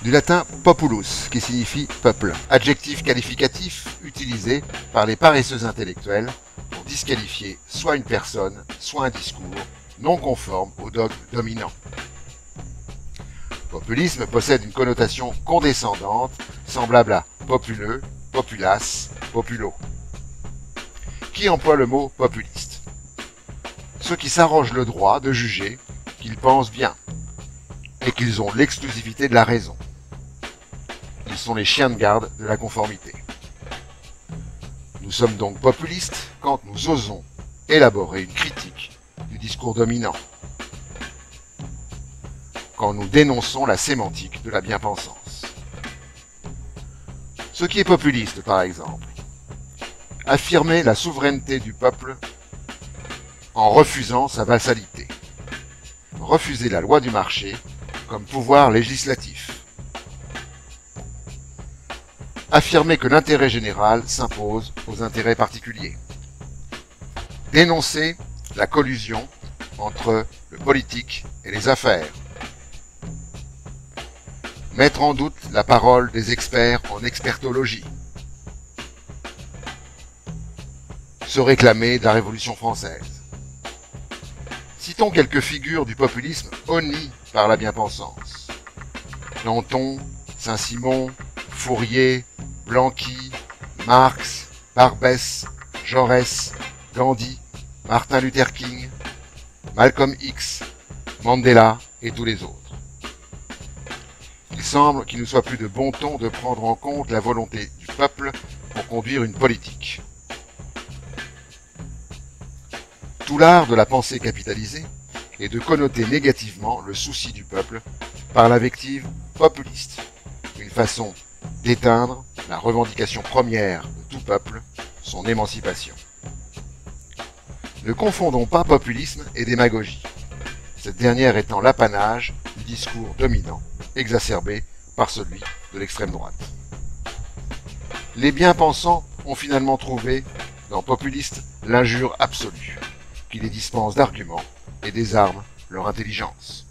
Du latin populus, qui signifie peuple, adjectif qualificatif utilisé par les paresseux intellectuels pour disqualifier soit une personne, soit un discours non conforme au dogme dominant. Populisme possède une connotation condescendante, semblable à populeux, populace, populo. Qui emploie le mot populiste? Ceux qui s'arrogent le droit de juger qu'ils pensent bien et qu'ils ont l'exclusivité de la raison. Ils sont les chiens de garde de la conformité. Nous sommes donc populistes quand nous osons élaborer une critique du discours dominant, quand nous dénonçons la sémantique de la bien-pensance. Ce qui est populiste, par exemple, affirmer la souveraineté du peuple en refusant sa vassalité, refuser la loi du marché comme pouvoir législatif, affirmer que l'intérêt général s'impose aux intérêts particuliers, dénoncer la collusion entre le politique et les affaires, mettre en doute la parole des experts en expertologie, se réclamer de la Révolution française. Citons quelques figures du populisme honnies par la bien-pensance. Danton, Saint-Simon, Fourier, Blanqui, Marx, Barbès, Jaurès, Gandhi, Martin Luther King, Malcolm X, Mandela et tous les autres. Il semble qu'il ne soit plus de bon ton de prendre en compte la volonté du peuple pour conduire une politique. Tout l'art de la pensée capitalisée est de connoter négativement le souci du peuple par l'invective populiste, une façon d'éteindre la revendication première de tout peuple, son émancipation. Ne confondons pas populisme et démagogie, cette dernière étant l'apanage du discours dominant, exacerbé par celui de l'extrême droite. Les bien-pensants ont finalement trouvé dans populiste l'injure absolue, qui les dispense d'arguments et désarme leur intelligence.